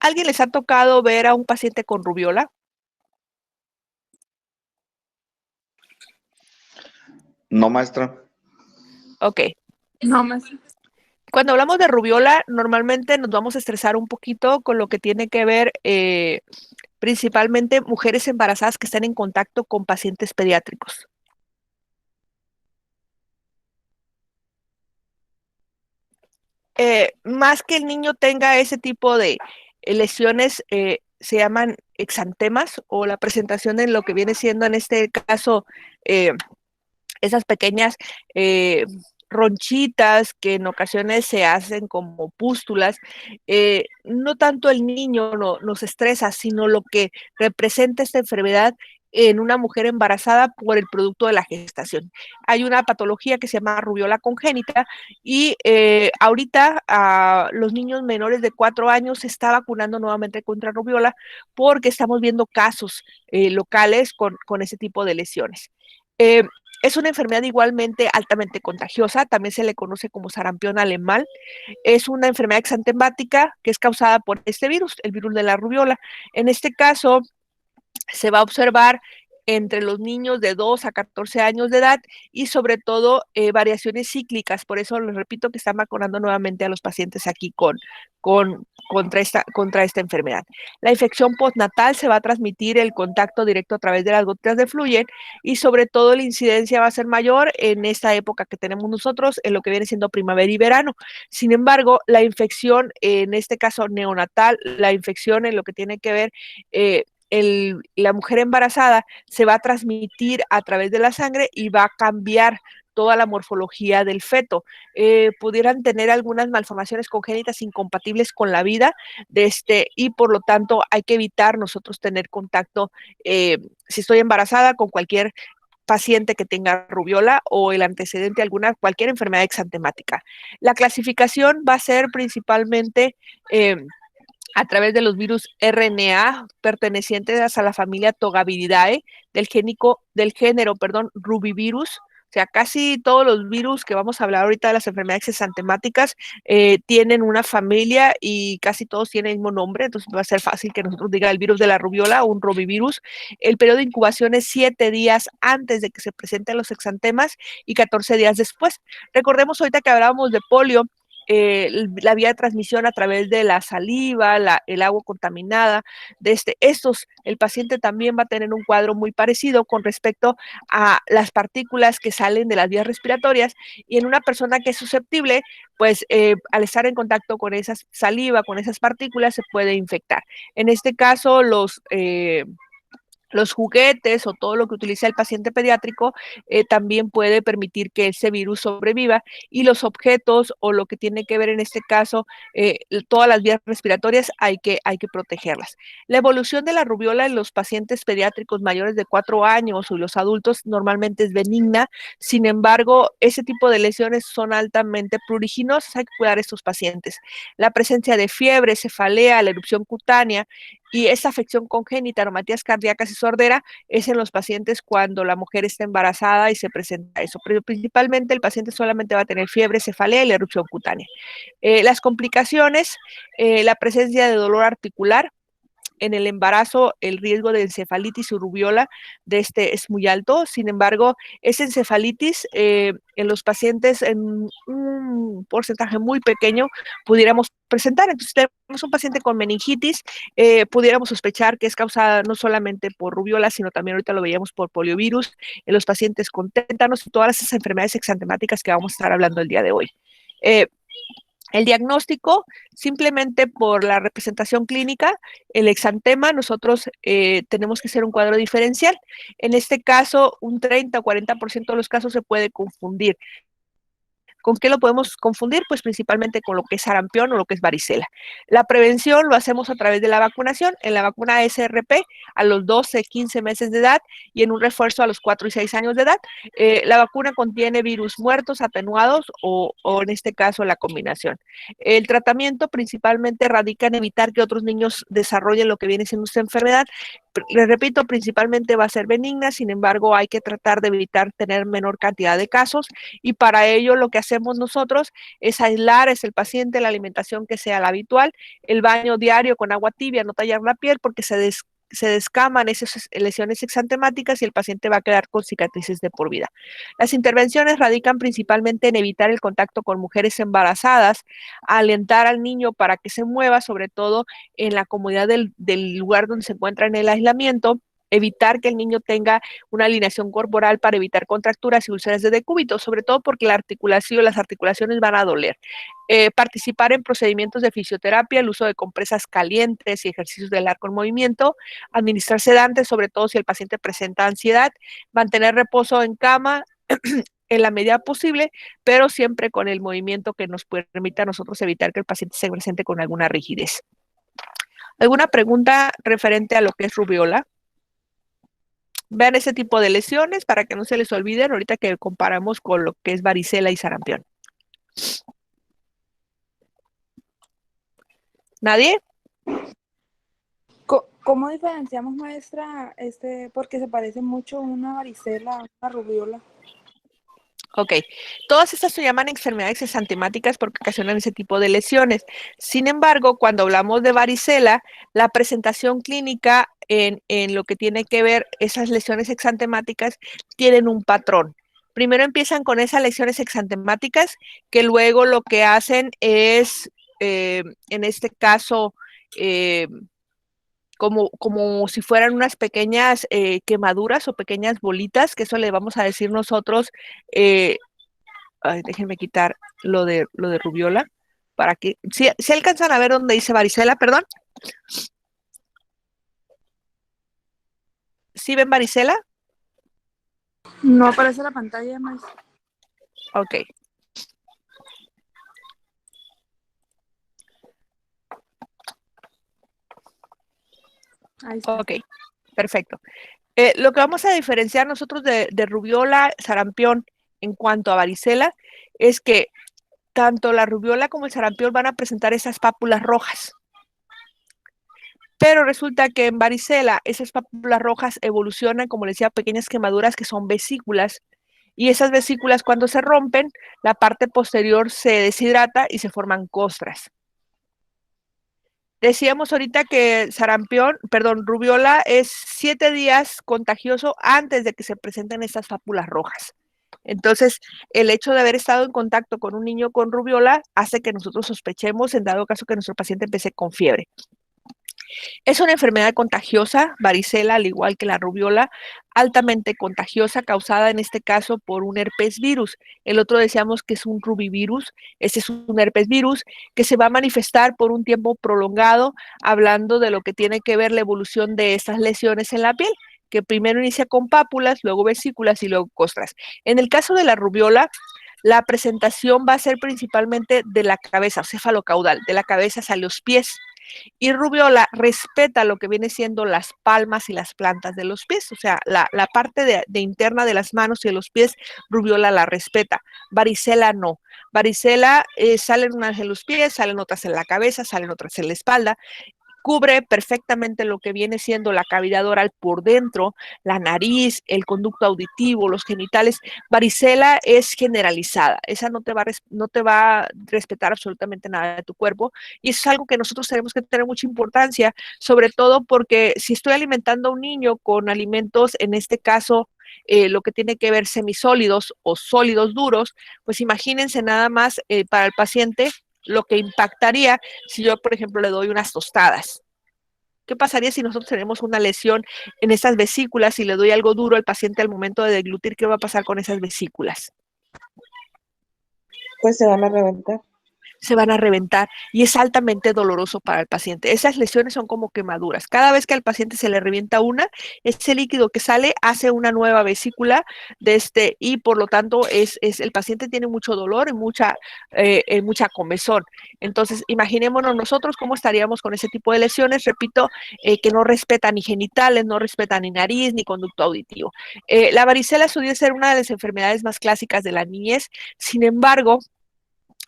¿Alguien les ha tocado ver a un paciente con rubiola? No, maestra. Ok. No, maestra. Cuando hablamos de rubiola, normalmente nos vamos a estresar un poquito con lo que tiene que ver principalmente mujeres embarazadas que están en contacto con pacientes pediátricos. Más que el niño tenga ese tipo de lesiones, se llaman exantemas o la presentación en lo que viene siendo en este caso esas pequeñas eh, ronchitas que en ocasiones se hacen como pústulas. No tanto el niño nos estresa, sino lo que representa esta enfermedad en una mujer embarazada por el producto de la gestación. Hay una patología que se llama rubiola congénita y ahorita a los niños menores de 4 años se está vacunando nuevamente contra rubiola porque estamos viendo casos locales con ese tipo de lesiones. Eh, es una enfermedad igualmente altamente contagiosa, también se le conoce como sarampión alemán. Es una enfermedad exantemática que es causada por este virus, el virus de la rubiola. En este caso, se va a observar entre los niños de 2 a 14 años de edad y sobre todo variaciones cíclicas. Por eso les repito que están vacunando nuevamente a los pacientes aquí contra esta enfermedad. La infección postnatal se va a transmitir el contacto directo a través de las gotas de fluyen y sobre todo la incidencia va a ser mayor en esta época que tenemos nosotros, en lo que viene siendo primavera y verano. Sin embargo, la infección, en este caso neonatal, la infección en lo que tiene que ver la mujer embarazada se va a transmitir a través de la sangre y va a cambiar toda la morfología del feto. Pudieran tener algunas malformaciones congénitas incompatibles con la vida y por lo tanto hay que evitar nosotros tener contacto, si estoy embarazada, con cualquier paciente que tenga rubiola o el antecedente de cualquier enfermedad exantemática. La clasificación va a ser principalmente a través de los virus RNA pertenecientes a la familia Togaviridae del género, Rubivirus. O sea, casi todos los virus que vamos a hablar ahorita de las enfermedades exantemáticas tienen una familia y casi todos tienen el mismo nombre, entonces va a ser fácil que nosotros diga el virus de la rubiola o un robivirus. El periodo de incubación es 7 días antes de que se presenten los exantemas y 14 días después. Recordemos ahorita que hablábamos de polio, la vía de transmisión a través de la saliva, el agua contaminada, el paciente también va a tener un cuadro muy parecido con respecto a las partículas que salen de las vías respiratorias y en una persona que es susceptible, pues al estar en contacto con esa saliva, con esas partículas, se puede infectar. En este caso, los juguetes o todo lo que utiliza el paciente pediátrico también puede permitir que ese virus sobreviva y los objetos o lo que tiene que ver en este caso, todas las vías respiratorias hay que protegerlas. La evolución de la rubiola en los pacientes pediátricos mayores de 4 años o los adultos normalmente es benigna, sin embargo, ese tipo de lesiones son altamente pruriginosas, hay que cuidar a estos pacientes. La presencia de fiebre, cefalea, la erupción cutánea, y esa afección congénita, neumopatías cardíacas y sordera es en los pacientes cuando la mujer está embarazada y se presenta eso. Pero principalmente el paciente solamente va a tener fiebre, cefalea y la erupción cutánea. Las complicaciones, la presencia de dolor articular. En el embarazo, el riesgo de encefalitis o rubiola es muy alto. Sin embargo, esa encefalitis en los pacientes en un porcentaje muy pequeño pudiéramos presentar. Entonces, si tenemos un paciente con meningitis, pudiéramos sospechar que es causada no solamente por rubiola, sino también ahorita lo veíamos por poliovirus, en los pacientes con tétanos y todas esas enfermedades exantemáticas que vamos a estar hablando el día de hoy. El diagnóstico, simplemente por la representación clínica, el exantema, nosotros tenemos que hacer un cuadro diferencial. En este caso, un 30 o 40% de los casos se puede confundir. ¿Con qué lo podemos confundir? Pues principalmente con lo que es sarampión o lo que es varicela. La prevención lo hacemos a través de la vacunación, en la vacuna SRP a los 12, 15 meses de edad y en un refuerzo a los 4 y 6 años de edad. La vacuna contiene virus muertos, atenuados o en este caso la combinación. El tratamiento principalmente radica en evitar que otros niños desarrollen lo que viene siendo esta enfermedad, les repito, principalmente va a ser benigna, sin embargo, hay que tratar de evitar tener menor cantidad de casos y para ello lo que hacemos nosotros es aislar es el paciente, la alimentación que sea la habitual, el baño diario con agua tibia, no tallar la piel porque se descaman esas lesiones exantemáticas y el paciente va a quedar con cicatrices de por vida. Las intervenciones radican principalmente en evitar el contacto con mujeres embarazadas, alentar al niño para que se mueva, sobre todo en la comodidad del lugar donde se encuentra en el aislamiento, evitar que el niño tenga una alineación corporal para evitar contracturas y úlceras de decúbito, sobre todo porque las articulaciones van a doler. Participar en procedimientos de fisioterapia, el uso de compresas calientes y ejercicios de largo movimiento, administrar sedantes, sobre todo si el paciente presenta ansiedad, mantener reposo en cama en la medida posible, pero siempre con el movimiento que nos permita a nosotros evitar que el paciente se presente con alguna rigidez. ¿Alguna pregunta referente a lo que es rubiola? Vean ese tipo de lesiones para que no se les olviden ahorita que comparamos con lo que es varicela y sarampión. ¿Nadie? ¿Cómo diferenciamos, maestra, porque se parece mucho una varicela a una rubiola? Ok, todas estas se llaman enfermedades exantemáticas porque ocasionan ese tipo de lesiones. Sin embargo, cuando hablamos de varicela, la presentación clínica en lo que tiene que ver esas lesiones exantemáticas tienen un patrón. Primero empiezan con esas lesiones exantemáticas que luego lo que hacen es, en este caso, como si fueran unas pequeñas quemaduras o pequeñas bolitas, que eso le vamos a decir nosotros, déjenme quitar lo de rubiola, para que, si alcanzan a ver dónde dice varicela, perdón. ¿Sí ven varicela? No aparece la pantalla, maestra. Ok. Ahí está. Ok, perfecto. Lo que vamos a diferenciar nosotros de rubiola, sarampión, en cuanto a varicela, es que tanto la rubiola como el sarampión van a presentar esas pápulas rojas. Pero resulta que en varicela esas pápulas rojas evolucionan, como les decía, pequeñas quemaduras que son vesículas. Y esas vesículas cuando se rompen, la parte posterior se deshidrata y se forman costras. Decíamos ahorita que rubiola es 7 días contagioso antes de que se presenten estas pápulas rojas. Entonces, el hecho de haber estado en contacto con un niño con rubiola hace que nosotros sospechemos, en dado caso que nuestro paciente empiece con fiebre. Es una enfermedad contagiosa, varicela, al igual que la rubiola, altamente contagiosa, causada en este caso por un herpes virus. El otro decíamos que es un rubivirus, este es un herpes virus que se va a manifestar por un tiempo prolongado, hablando de lo que tiene que ver la evolución de estas lesiones en la piel, que primero inicia con pápulas, luego vesículas y luego costras. En el caso de la rubiola, la presentación va a ser principalmente de la cabeza, cefalocaudal, de la cabeza hacia los pies. Y rubiola respeta lo que viene siendo las palmas y las plantas de los pies, o sea, la parte de interna de las manos y de los pies, rubiola la respeta. Varicela no. Varicela salen unas en los pies, salen otras en la cabeza, salen otras en la espalda. Cubre perfectamente lo que viene siendo la cavidad oral por dentro, la nariz, el conducto auditivo, los genitales. Varicela es generalizada, esa no te va a respetar absolutamente nada de tu cuerpo y eso es algo que nosotros tenemos que tener mucha importancia, sobre todo porque si estoy alimentando a un niño con alimentos, en este caso, lo que tiene que ver semisólidos o sólidos duros, pues imagínense nada más para el paciente lo que impactaría si yo, por ejemplo, le doy unas tostadas. ¿Qué pasaría si nosotros tenemos una lesión en esas vesículas y le doy algo duro al paciente al momento de deglutir? ¿Qué va a pasar con esas vesículas? Pues se van a reventar. Se van a reventar y es altamente doloroso para el paciente. Esas lesiones son como quemaduras. Cada vez que al paciente se le revienta una, ese líquido que sale hace una nueva vesícula y por lo tanto el paciente tiene mucho dolor y mucha comezón. Entonces, imaginémonos nosotros cómo estaríamos con ese tipo de lesiones, repito, que no respetan ni genitales, no respetan ni nariz, ni conducto auditivo. La varicela suele ser una de las enfermedades más clásicas de la niñez, sin embargo,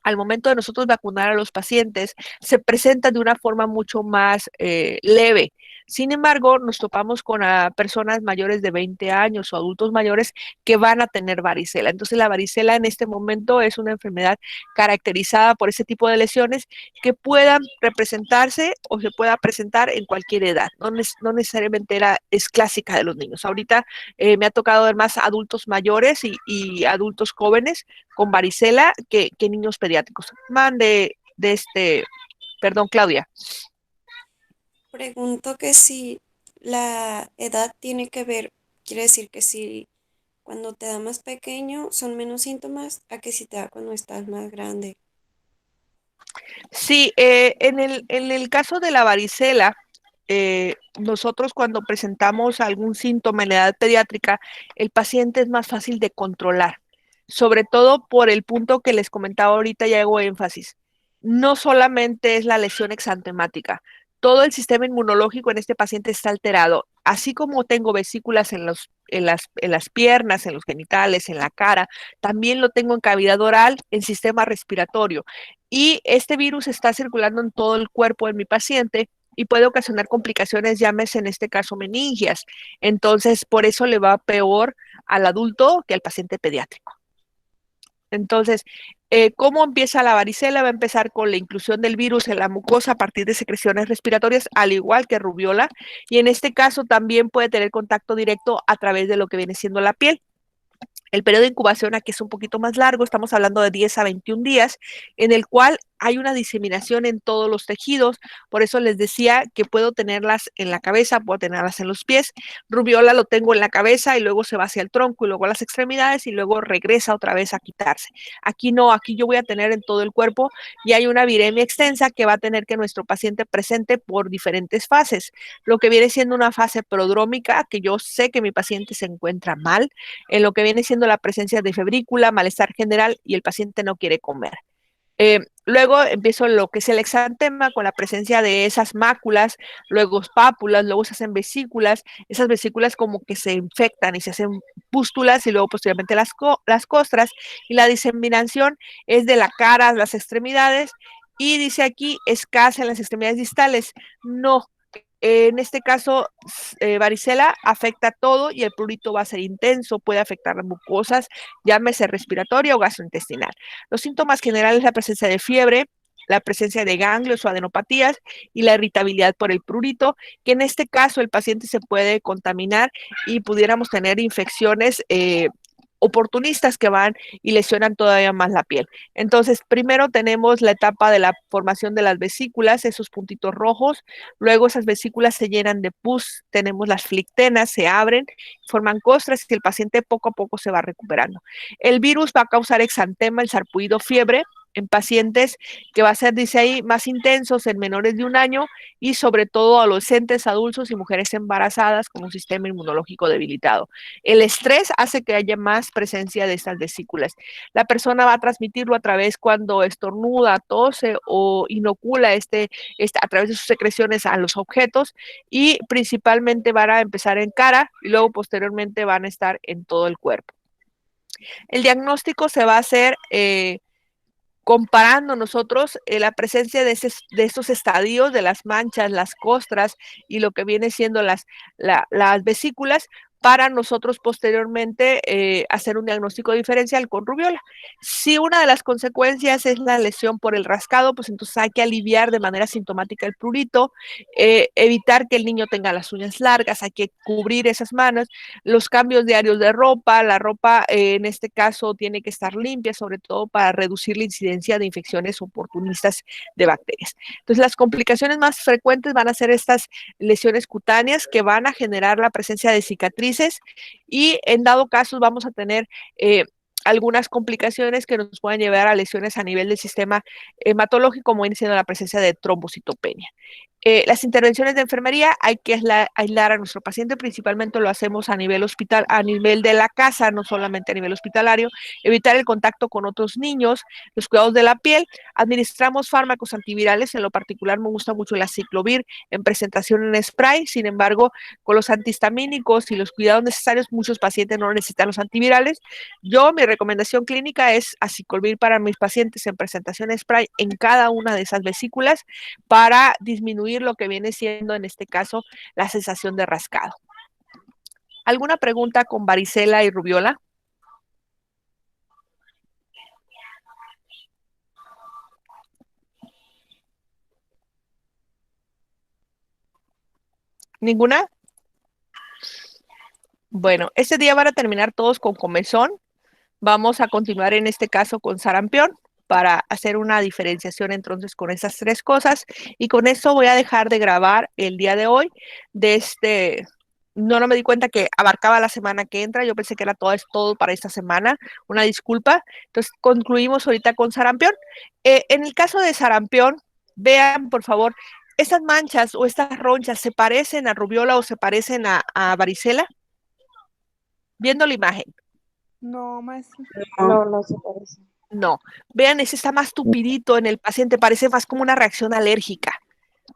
al momento de nosotros vacunar a los pacientes, se presenta de una forma mucho más leve. Sin embargo, nos topamos con personas mayores de 20 años o adultos mayores que van a tener varicela. Entonces, la varicela en este momento es una enfermedad caracterizada por ese tipo de lesiones que puedan representarse o se pueda presentar en cualquier edad. No necesariamente es clásica de los niños. Ahorita me ha tocado ver más adultos mayores y adultos jóvenes con varicela que niños pediátricos. Perdón, Claudia. Pregunto que si la edad tiene que ver, quiere decir que si cuando te da más pequeño son menos síntomas a que si te da cuando estás más grande. Sí, en el caso de la varicela, nosotros cuando presentamos algún síntoma en la edad pediátrica, el paciente es más fácil de controlar, sobre todo por el punto que les comentaba ahorita y hago énfasis. No solamente es la lesión exantemática, todo el sistema inmunológico en este paciente está alterado. Así como tengo vesículas en las piernas, en los genitales, en la cara, también lo tengo en cavidad oral, en sistema respiratorio. Y este virus está circulando en todo el cuerpo de mi paciente y puede ocasionar complicaciones, llámese en este caso meningias. Entonces, por eso le va peor al adulto que al paciente pediátrico. Entonces, ¿cómo empieza la varicela? Va a empezar con la inclusión del virus en la mucosa a partir de secreciones respiratorias, al igual que rubiola, y en este caso también puede tener contacto directo a través de lo que viene siendo la piel. El periodo de incubación aquí es un poquito más largo, estamos hablando de 10 a 21 días, en el cual hay una diseminación en todos los tejidos, por eso les decía que puedo tenerlas en la cabeza, puedo tenerlas en los pies, rubiola lo tengo en la cabeza y luego se va hacia el tronco y luego a las extremidades y luego regresa otra vez a quitarse. Aquí no, aquí yo voy a tener en todo el cuerpo y hay una viremia extensa que va a tener que nuestro paciente presente por diferentes fases, lo que viene siendo una fase prodrómica, que yo sé que mi paciente se encuentra mal, en lo que viene siendo la presencia de febrícula, malestar general y el paciente no quiere comer. Luego empiezo lo que es el exantema con la presencia de esas máculas, luego pápulas, luego se hacen vesículas, esas vesículas como que se infectan y se hacen pústulas y luego posteriormente las costras y la diseminación es de la cara a las extremidades y dice aquí escasa en las extremidades distales. No, en este caso, varicela afecta todo y el prurito va a ser intenso, puede afectar las mucosas, llámese respiratoria o gastrointestinal. Los síntomas generales, la presencia de fiebre, la presencia de ganglios o adenopatías y la irritabilidad por el prurito, que en este caso el paciente se puede contaminar y pudiéramos tener infecciones oportunistas que van y lesionan todavía más la piel. Entonces, primero tenemos la etapa de la formación de las vesículas, esos puntitos rojos, luego esas vesículas se llenan de pus, tenemos las flictenas, se abren, forman costras y el paciente poco a poco se va recuperando. El virus va a causar exantema, el sarpullido, fiebre, en pacientes que va a ser, dice ahí, más intensos en menores de 1 año y sobre todo adolescentes, adultos y mujeres embarazadas con un sistema inmunológico debilitado. El estrés hace que haya más presencia de estas vesículas. La persona va a transmitirlo a través cuando estornuda, tose o inocula a través de sus secreciones a los objetos y principalmente van a empezar en cara y luego posteriormente van a estar en todo el cuerpo. El diagnóstico se va a hacer comparando nosotros la presencia de estos estadios, de las manchas, las costras y lo que viene siendo las vesículas, para nosotros posteriormente hacer un diagnóstico diferencial con rubiola. Si una de las consecuencias es la lesión por el rascado, pues entonces hay que aliviar de manera sintomática el prurito, evitar que el niño tenga las uñas largas, hay que cubrir esas manos, los cambios diarios de ropa, la ropa en este caso tiene que estar limpia, sobre todo para reducir la incidencia de infecciones oportunistas de bacterias. Entonces, las complicaciones más frecuentes van a ser estas lesiones cutáneas que van a generar la presencia de cicatrices y en dado caso vamos a tener algunas complicaciones que nos pueden llevar a lesiones a nivel del sistema hematológico, como viene siendo la presencia de trombocitopenia. Las intervenciones de enfermería hay que aislar a nuestro paciente, principalmente lo hacemos a nivel hospital, a nivel de la casa, no solamente a nivel hospitalario, evitar el contacto con otros niños, los cuidados de la piel, administramos fármacos antivirales, en lo particular me gusta mucho la ciclovir en presentación en spray, sin embargo, con los antihistamínicos y los cuidados necesarios, muchos pacientes no necesitan los antivirales. Mi recomendación clínica es aciclovir para mis pacientes en presentación spray en cada una de esas vesículas para disminuir disminuir lo que viene siendo en este caso la sensación de rascado. ¿Alguna pregunta con varicela y rubiola? ¿Ninguna? Bueno, este día van a terminar todos con comezón. Vamos a continuar en este caso con sarampión para hacer una diferenciación entonces con esas tres cosas. Y con eso voy a dejar de grabar el día de hoy. No me di cuenta que abarcaba la semana que entra. Yo pensé que era todo para esta semana. Una disculpa. Entonces concluimos ahorita con sarampión. En el caso de sarampión, vean por favor, ¿estas manchas o estas ronchas se parecen a rubiola o se parecen a varicela? Viendo la imagen. No, maestra. No, no se parece. No. Vean, ese está más tupidito en el paciente, parece más como una reacción alérgica.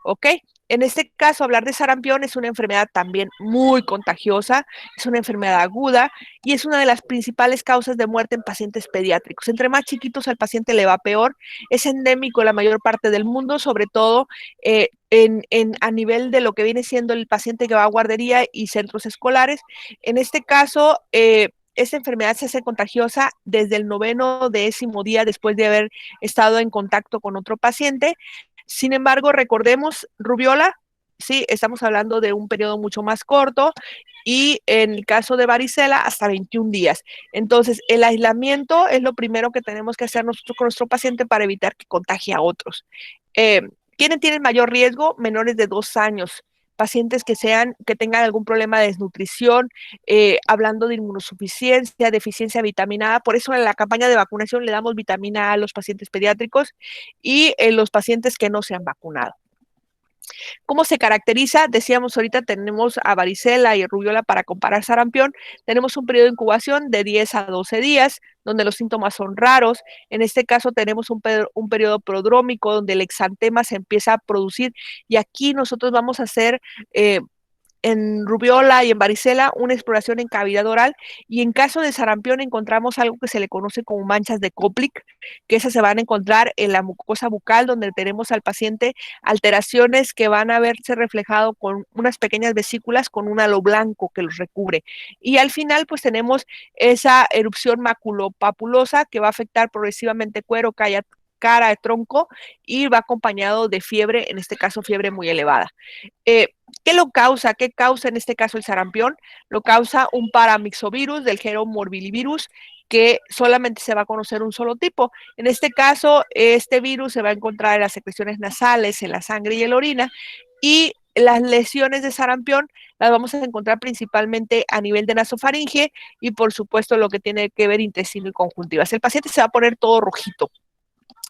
¿Ok? En este caso, hablar de sarampión es una enfermedad también muy contagiosa, es una enfermedad aguda y es una de las principales causas de muerte en pacientes pediátricos. Entre más chiquitos al paciente le va peor, es endémico en la mayor parte del mundo, sobre todo a nivel de lo que viene siendo el paciente que va a guardería y centros escolares. En este caso, esta enfermedad se hace contagiosa desde el 9º, 10º día después de haber estado en contacto con otro paciente. Sin embargo, recordemos, rubiola, sí, estamos hablando de un periodo mucho más corto y en el caso de varicela, hasta 21 días. Entonces, el aislamiento es lo primero que tenemos que hacer nosotros con nuestro paciente para evitar que contagie a otros. ¿Quiénes tienen mayor riesgo? Menores de 2 años. Pacientes que tengan algún problema de desnutrición, hablando de inmunosuficiencia, deficiencia vitaminada. Por eso en la campaña de vacunación le damos vitamina A a los pacientes pediátricos y en los pacientes que no se han vacunado. ¿Cómo se caracteriza? Decíamos ahorita, tenemos a varicela y rubiola para comparar sarampión. Tenemos un periodo de incubación de 10 a 12 días, donde los síntomas son raros. En este caso tenemos un periodo prodrómico, donde el exantema se empieza a producir y aquí nosotros vamos a hacer en rubiola y en varicela una exploración en cavidad oral y en caso de sarampión encontramos algo que se le conoce como manchas de Koplik, que esas se van a encontrar en la mucosa bucal donde tenemos al paciente alteraciones que van a verse reflejado con unas pequeñas vesículas con un halo blanco que los recubre. Y al final pues tenemos esa erupción maculopapulosa que va a afectar progresivamente cuero, cara, tronco y va acompañado de fiebre, en este caso fiebre muy elevada. ¿Qué lo causa? ¿Qué causa en este caso el sarampión? Lo causa un paramyxovirus del género morbillivirus que solamente se va a conocer un solo tipo. En este caso, este virus se va a encontrar en las secreciones nasales, en la sangre y en la orina y las lesiones de sarampión las vamos a encontrar principalmente a nivel de nasofaringe y por supuesto lo que tiene que ver intestino y conjuntivas. El paciente se va a poner todo rojito.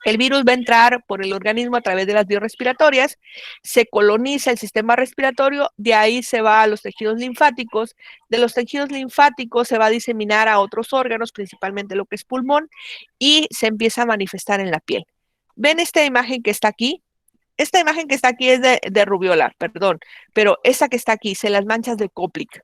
El virus va a entrar por el organismo a través de las vías respiratorias, se coloniza el sistema respiratorio, de ahí se va a los tejidos linfáticos, de los tejidos linfáticos se va a diseminar a otros órganos, principalmente lo que es pulmón, y se empieza a manifestar en la piel. ¿Ven esta imagen que está aquí? Esta imagen que está aquí es de rubiola, perdón, pero esa que está aquí, son las manchas de Koplik.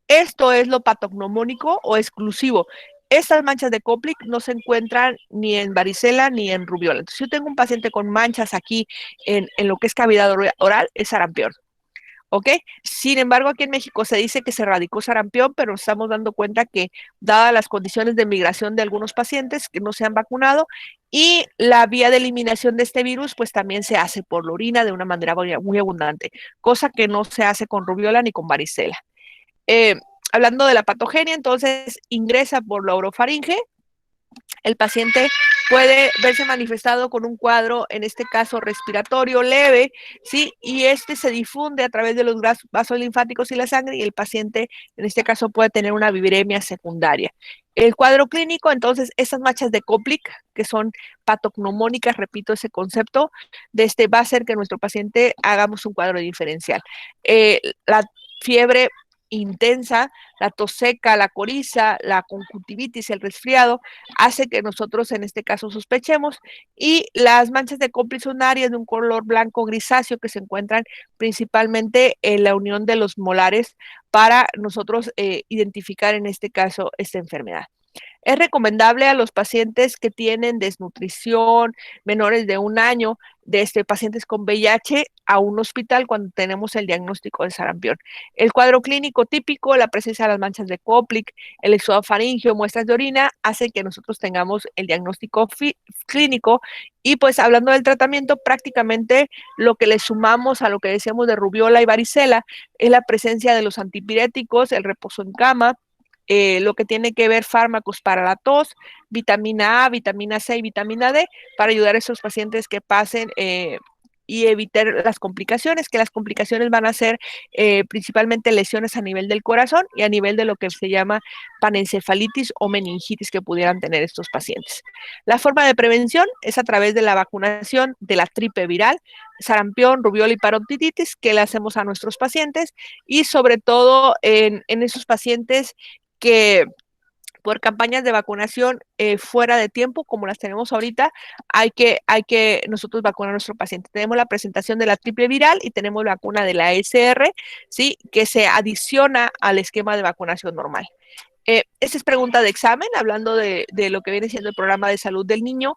Esto es lo patognomónico o exclusivo. Estas manchas de Koplik no se encuentran ni en varicela ni en rubiola. Entonces, si yo tengo un paciente con manchas aquí en lo que es cavidad oral, es sarampión. ¿Ok? Sin embargo, aquí en México se dice que se erradicó sarampión, pero nos estamos dando cuenta que, dadas las condiciones de migración de algunos pacientes que no se han vacunado, y la vía de eliminación de este virus, pues también se hace por la orina de una manera muy abundante, cosa que no se hace con rubiola ni con varicela. Hablando de la patogenia, entonces ingresa por la orofaringe, el paciente puede verse manifestado con un cuadro, en este caso respiratorio leve, ¿sí? Y este se difunde a través de los vasos linfáticos y la sangre y el paciente, en este caso, puede tener una viremia secundaria. El cuadro clínico, entonces, estas manchas de Koplik, que son patognomónicas, repito ese concepto, va a hacer que nuestro paciente hagamos un cuadro diferencial. La fiebre intensa, la tos seca, la coriza, la conjuntivitis, el resfriado, hace que nosotros en este caso sospechemos y las manchas de Koplik son áreas de un color blanco grisáceo que se encuentran principalmente en la unión de los molares para nosotros identificar en este caso esta enfermedad. Es recomendable a los pacientes que tienen desnutrición, menores de 1 año, pacientes con VIH, a un hospital cuando tenemos el diagnóstico de sarampión. El cuadro clínico típico, la presencia de las manchas de Koplik, el exudado faríngeo, muestras de orina, hace que nosotros tengamos el diagnóstico clínico. Y pues hablando del tratamiento, prácticamente lo que le sumamos a lo que decíamos de rubiola y varicela es la presencia de los antipiréticos, el reposo en cama, lo que tiene que ver fármacos para la tos, vitamina A, vitamina C y vitamina D, para ayudar a esos pacientes que pasen y evitar las complicaciones, que las complicaciones van a ser principalmente lesiones a nivel del corazón y a nivel de lo que se llama panencefalitis o meningitis que pudieran tener estos pacientes. La forma de prevención es a través de la vacunación de la triple viral, sarampión, rubiola y parotiditis, que le hacemos a nuestros pacientes, y sobre todo en esos pacientes que por campañas de vacunación fuera de tiempo, como las tenemos ahorita, hay que nosotros vacunar a nuestro paciente. Tenemos la presentación de la triple viral y tenemos la vacuna de la ESR, ¿sí? Que se adiciona al esquema de vacunación normal. Esta es pregunta de examen, hablando de lo que viene siendo el programa de salud del niño.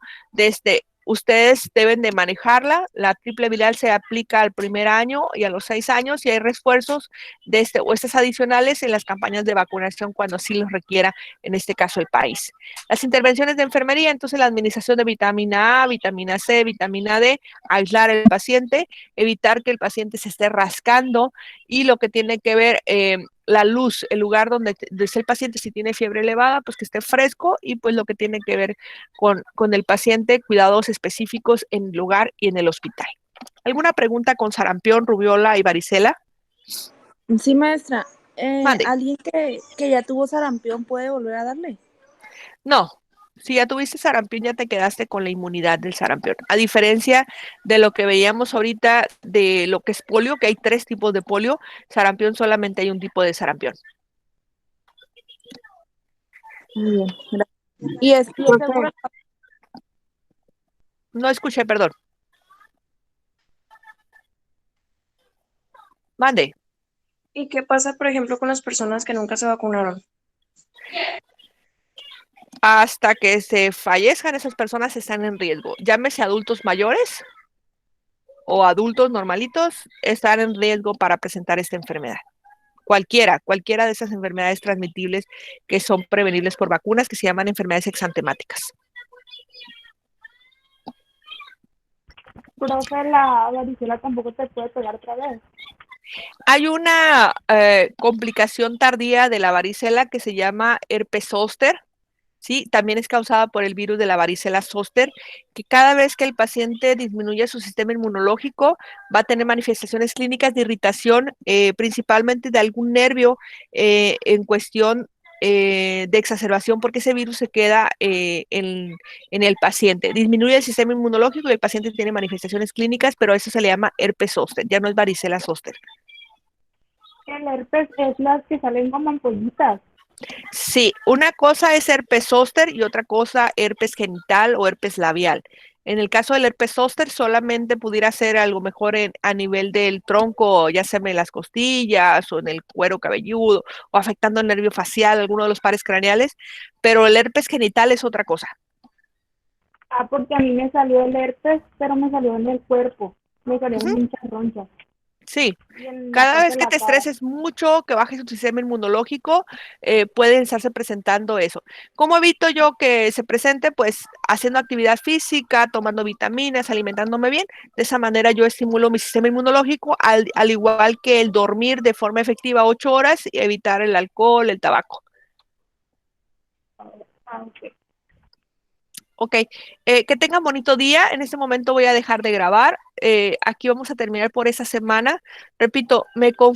Ustedes deben de manejarla. La triple viral se aplica al primer año y a los 6 años, y hay refuerzos o estas adicionales en las campañas de vacunación cuando sí los requiera, en este caso el país. Las intervenciones de enfermería, entonces la administración de vitamina A, vitamina C, vitamina D, aislar al paciente, evitar que el paciente se esté rascando, y lo que tiene que ver la luz, el lugar donde el paciente, si tiene fiebre elevada, pues que esté fresco, y pues lo que tiene que ver con el paciente, cuidados específicos en el lugar y en el hospital. ¿Alguna pregunta con sarampión, rubiola y varicela? Sí, maestra. Mande. ¿Alguien que ya tuvo sarampión puede volver a darle? No. Si ya tuviste sarampión, ya te quedaste con la inmunidad del sarampión. A diferencia de lo que veíamos ahorita de lo que es polio, que hay 3 tipos de polio, sarampión solamente hay un tipo de sarampión. Muy bien, gracias. ¿Y es seguro? No escuché, perdón. Mande. ¿Y qué pasa, por ejemplo, con las personas que nunca se vacunaron? Hasta que se fallezcan, esas personas están en riesgo. Llámese adultos mayores o adultos normalitos, están en riesgo para presentar esta enfermedad. Cualquiera de esas enfermedades transmitibles que son prevenibles por vacunas, que se llaman enfermedades exantemáticas. Profe, la varicela tampoco te puede pegar otra vez. Hay una complicación tardía de la varicela que se llama herpes zóster. Sí, también es causada por el virus de la varicela zóster, que cada vez que el paciente disminuye su sistema inmunológico, va a tener manifestaciones clínicas de irritación, principalmente de algún nervio en cuestión de exacerbación, porque ese virus se queda en el paciente. Disminuye el sistema inmunológico y el paciente tiene manifestaciones clínicas, pero eso se le llama herpes zóster, ya no es varicela zóster. El herpes es las que salen como ampollitas. Sí, una cosa es herpes zóster y otra cosa herpes genital o herpes labial. En el caso del herpes zóster solamente pudiera ser algo mejor a nivel del tronco, ya sea en las costillas o en el cuero cabelludo o afectando el nervio facial, alguno de los pares craneales, pero el herpes genital es otra cosa. Ah, porque a mí me salió el herpes, pero me salió en el cuerpo. Me salieron muchas ronchas. Sí, cada vez que te estreses mucho, que bajes tu sistema inmunológico, pueden estarse presentando eso. ¿Cómo evito yo que se presente? Pues haciendo actividad física, tomando vitaminas, alimentándome bien. De esa manera yo estimulo mi sistema inmunológico, al igual que el dormir de forma efectiva 8 horas y evitar el alcohol, el tabaco. Ok, que tengan bonito día. En este momento voy a dejar de grabar. Aquí vamos a terminar por esta semana. Repito, me